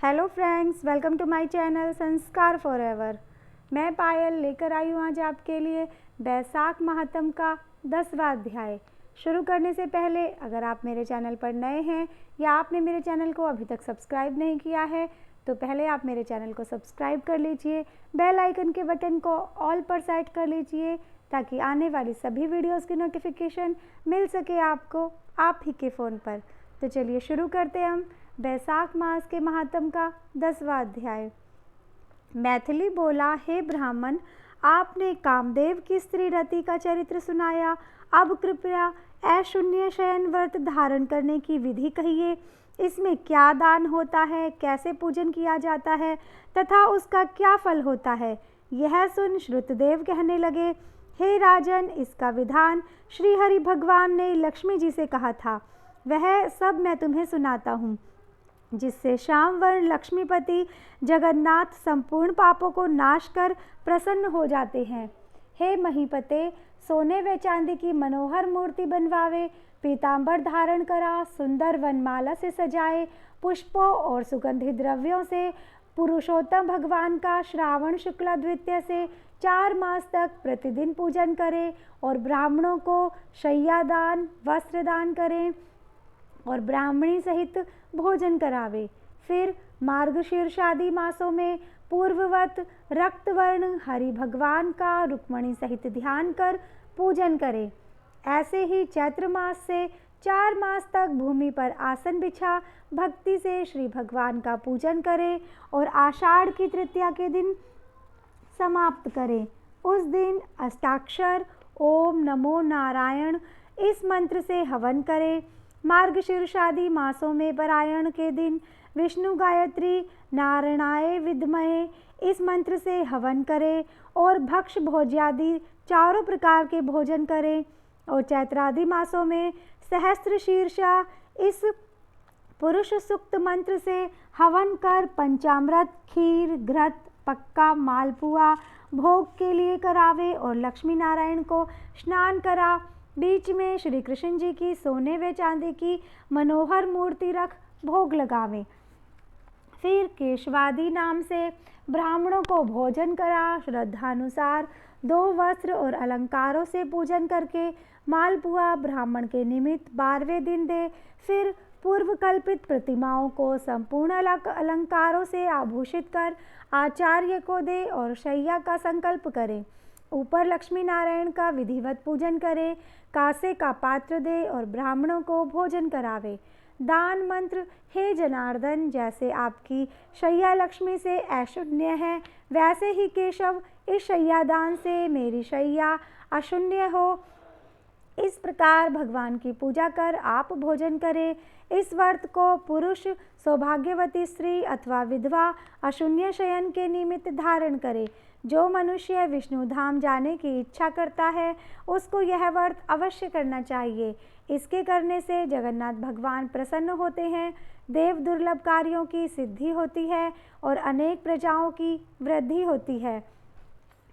Hello friends, welcome to my channel Sanskar forever. मैं पायल लेकर आई हूँ आज आपके लिए बैसाख महात्म का 10वां अध्याय। शुरू करने से पहले अगर आप मेरे चैनल पर नए हैं या आपने मेरे चैनल को अभी तक सब्सक्राइब नहीं किया है तो पहले आप मेरे चैनल को सब्सक्राइब कर लीजिए, बेल आइकन के बटन को ऑल पर सेट कर लीजिए ताकि आने वाली सभी वीडियोस की नोटिफिकेशन मिल सके आपको आप ही के फ़ोन पर। तो चलिए शुरू करते हैं हम बैसाख मास के महात्म का 10वां अध्याय। मैथिली बोला, हे ब्राह्मण, आपने कामदेव की स्त्री रति का चरित्र सुनाया, अब कृपया अशून्य शयन व्रत धारण करने की विधि कहिए। इसमें क्या दान होता है, कैसे पूजन किया जाता है तथा उसका क्या फल होता है। यह सुन श्रुतदेव कहने लगे, हे राजन, इसका विधान श्री हरि भगवान ने लक्ष्मी जी से कहा था, वह सब मैं तुम्हें सुनाता हूँ, जिससे श्यामवर्ण लक्ष्मीपति जगन्नाथ संपूर्ण पापों को नाश कर प्रसन्न हो जाते हैं। हे महीपते, सोने व चांदी की मनोहर मूर्ति बनवावे, पीतांबर धारण करा, सुंदर वनमाला से सजाए, पुष्पों और सुगंधित द्रव्यों से पुरुषोत्तम भगवान का श्रावण शुक्ला द्वितीय से 4 मास तक प्रतिदिन पूजन करें और ब्राह्मणों को शय्यादान वस्त्र दान करें और ब्राह्मणी सहित भोजन करावे। फिर मार्गशीर्ष आदि मासों में पूर्ववत रक्तवर्ण हरि भगवान का रुक्मणी सहित ध्यान कर पूजन करें। ऐसे ही चैत्र मास से 4 मास तक भूमि पर आसन बिछा भक्ति से श्री भगवान का पूजन करें और आषाढ़ की तृतीया के दिन समाप्त करें। उस दिन अष्टाक्षर ओम नमो नारायण इस मंत्र से हवन करें। मार्गशीर्ष आदि मासों में परायण के दिन विष्णु गायत्री नारायणाय विद्महे इस मंत्र से हवन करें और भक्ष भोज्यादि चारों प्रकार के भोजन करें। और चैत्रादि मासों में सहस्त्र शीर्षा इस पुरुष सूक्त मंत्र से हवन कर पंचामृत खीर घृत पक्का मालपुआ भोग के लिए करावे और लक्ष्मी नारायण को स्नान करा। बीच में श्री कृष्ण जी की सोने व चांदी की मनोहर मूर्ति रख भोग लगावे। फिर केशवादी नाम से ब्राह्मणों को भोजन करा। श्रद्धानुसार 2 वस्त्र और अलंकारों से पूजन करके मालपुआ ब्राह्मण के निमित्त 12वें दिन दे। फिर पूर्व कल्पित प्रतिमाओं को संपूर्ण अलंकारों से आभूषित कर आचार्य को दे और शैया का संकल्प करे। ऊपर लक्ष्मी नारायण का विधिवत पूजन करे, कासे का पात्र दे और ब्राह्मणों को भोजन करावे। दान मंत्र, हे जनार्दन, जैसे आपकी शैया लक्ष्मी से अशून्य है वैसे ही केशव इस शैयादान से मेरी शैया अशून्य हो। इस प्रकार भगवान की पूजा कर आप भोजन करें। इस व्रत को पुरुष सौभाग्यवती स्त्री अथवा विधवा अशून्य शयन के निमित्त धारण करे। जो मनुष्य विष्णु धाम जाने की इच्छा करता है उसको यह व्रत अवश्य करना चाहिए। इसके करने से जगन्नाथ भगवान प्रसन्न होते हैं, देव दुर्लभ कार्यों की सिद्धि होती है और अनेक प्रजाओं की वृद्धि होती है।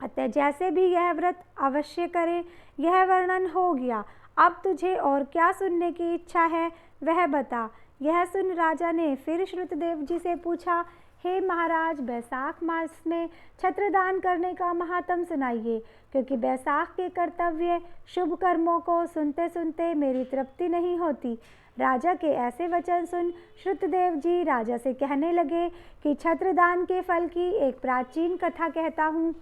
अतः जैसे भी यह व्रत अवश्य करे, यह वर्णन हो गया। अब तुझे और क्या सुनने की इच्छा है वह बता। यह सुन राजा ने फिर श्रुतदेव जी से पूछा, हे महाराज, बैसाख मास में छत्रदान करने का महात्म सुनाइए, क्योंकि बैसाख के कर्तव्य शुभ कर्मों को सुनते सुनते मेरी तृप्ति नहीं होती। राजा के ऐसे वचन सुन श्रुतदेव जी राजा से कहने लगे कि छत्रदान के फल की एक प्राचीन कथा कहता हूँ।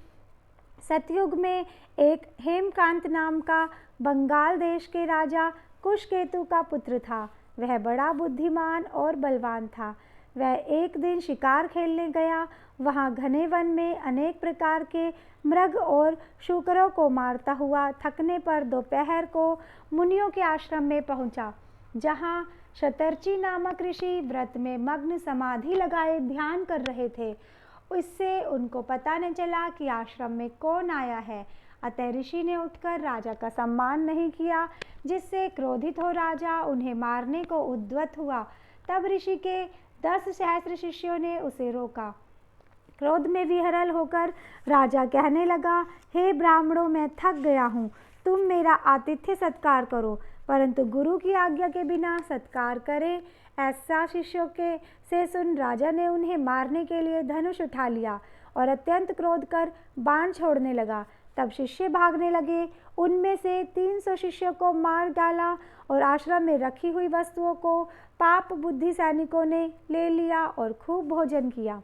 सतयुग में एक हेमकांत नाम का बंगाल देश के राजा कुशकेतु का पुत्र था। वह बड़ा बुद्धिमान और बलवान था। वह एक दिन शिकार खेलने गया। वहाँ घने वन में अनेक प्रकार के मृग और शूकरों को मारता हुआ थकने पर दोपहर को मुनियों के आश्रम में पहुँचा, जहाँ शतर्ची नामक ऋषि व्रत में मग्न समाधि लगाए ध्यान कर रहे थे। इससे उनको पता न चला कि आश्रम में कौन आया है। अतः ऋषि ने उठकर राजा का सम्मान नहीं किया, जिससे क्रोधित हो राजा उन्हें मारने को उद्यत हुआ। तब ऋषि के 10 सहस्त्र शिष्यों ने उसे रोका। क्रोध में विहरल होकर राजा कहने लगा, हे ब्राह्मणों, मैं थक गया हूँ, तुम मेरा आतिथ्य सत्कार करो, परंतु गुरु की आज्ञा के बिना सत्कार करें ऐसा शिष्यों के से सुन राजा ने उन्हें मारने के लिए धनुष उठा लिया और अत्यंत क्रोध कर बाण छोड़ने लगा। तब शिष्य भागने लगे। उनमें से 300 शिष्यों को मार डाला और आश्रम में रखी हुई वस्तुओं को पाप बुद्धि सैनिकों ने ले लिया और खूब भोजन किया।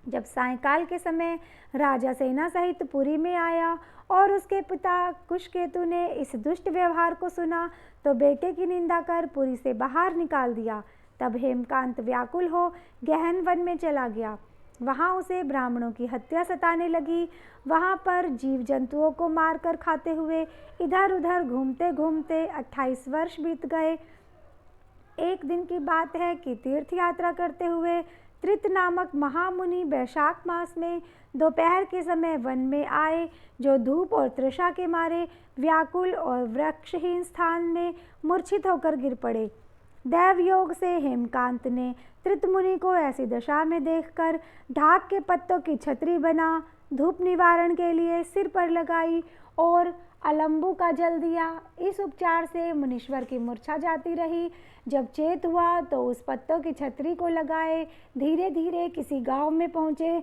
जब सायंकाल के समय राजा सेना सहित पुरी में आया और उसके पिता कुशकेतु ने इस दुष्ट व्यवहार को सुना तो बेटे की निंदा कर पुरी से बाहर निकाल दिया। तब हेमकांत व्याकुल हो गहन वन में चला गया। वहाँ उसे ब्राह्मणों की हत्या सताने लगी। वहाँ पर जीव जंतुओं को मारकर खाते हुए इधर उधर घूमते घूमते 28 वर्ष बीत गए। एक दिन की बात है कि तीर्थ यात्रा करते हुए त्रित नामक महामुनि वैशाख मास में दोपहर के समय वन में आए, जो धूप और तृषा के मारे व्याकुल और वृक्षहीन स्थान में मूर्छित होकर गिर पड़े। दैव योग से हेमकांत ने त्रित मुनि को ऐसी दशा में देखकर ढाक के पत्तों की छतरी बना, धूप निवारण के लिए सिर पर लगाई और अलंबू का जल दिया। इस उपचार से मुनीश्वर की मूर्छा जाती रही। जब चेत हुआ तो उस पत्तों की छतरी को लगाए धीरे धीरे किसी गांव में पहुँचे।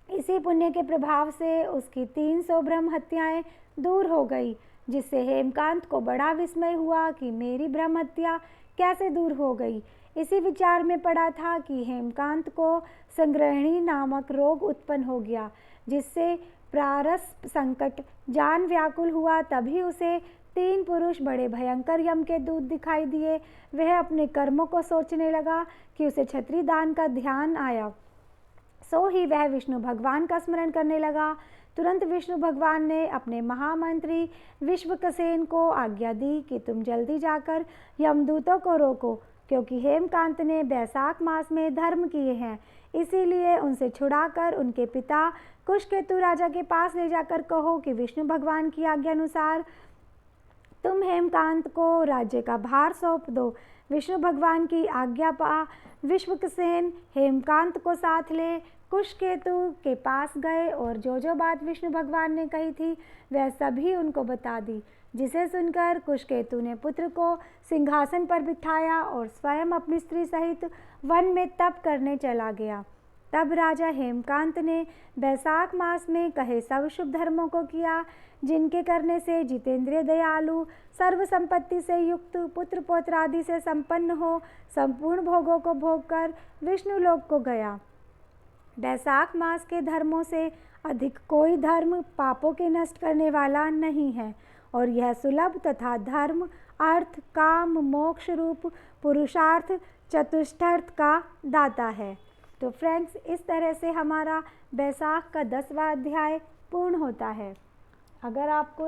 इसी पुण्य के प्रभाव से उसकी 300 ब्रह्म हत्याएं दूर हो गई, जिससे हेमकांत को बड़ा विस्मय हुआ कि मेरी ब्रह्म हत्या कैसे दूर हो गई। इसी विचार में पड़ा था कि हेमकांत को संग्रहणी नामक रोग उत्पन्न हो गया, जिससे प्रारस संकट जान व्याकुल हुआ। तभी उसे 3 पुरुष बड़े भयंकर यम के दूत दिखाई दिए। वह अपने कर्मों को सोचने लगा कि उसे छत्री दान का ध्यान आया। सो ही वह विष्णु भगवान का स्मरण करने लगा। तुरंत विष्णु भगवान ने अपने महामंत्री विश्वक्सेन को आज्ञा दी कि तुम जल्दी जाकर यमदूतों को रोको, क्योंकि हेमकांत ने बैसाख मास में धर्म किए हैं। इसीलिए उनसे छुड़ाकर उनके पिता कुशकेतु राजा के पास ले जाकर कहो कि विष्णु भगवान की आज्ञा अनुसार तुम हेमकांत को राज्य का भार सौंप दो। विष्णु भगवान की आज्ञा पा विश्वक्सेन हेमकांत को साथ ले कुशकेतु के पास गए और जो बात विष्णु भगवान ने कही थी वह सभी उनको बता दी, जिसे सुनकर कुशकेतु ने पुत्र को सिंहासन पर बिठाया और स्वयं अपनी स्त्री सहित वन में तप करने चला गया। तब राजा हेमकांत ने बैसाख मास में कहे सब शुभ धर्मों को किया, जिनके करने से जितेंद्रिय दयालु सर्व संपत्ति से युक्त पुत्र पौत्र आदि से संपन्न हो संपूर्ण भोगों को भोग कर विष्णु लोक को गया। बैसाख मास के धर्मों से अधिक कोई धर्म पापों के नष्ट करने वाला नहीं है और यह सुलभ तथा धर्म अर्थ काम मोक्ष रूप पुरुषार्थ चतुष्टर्थ का दाता है। तो फ्रेंड्स, इस तरह से हमारा बैसाख का 10वां अध्याय पूर्ण होता है। अगर आपको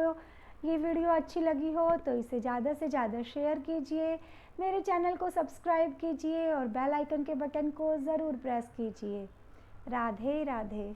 ये वीडियो अच्छी लगी हो तो इसे ज़्यादा से ज़्यादा शेयर कीजिए, मेरे चैनल को सब्सक्राइब कीजिए और बेल आइकन के बटन को ज़रूर प्रेस कीजिए। राधे राधे।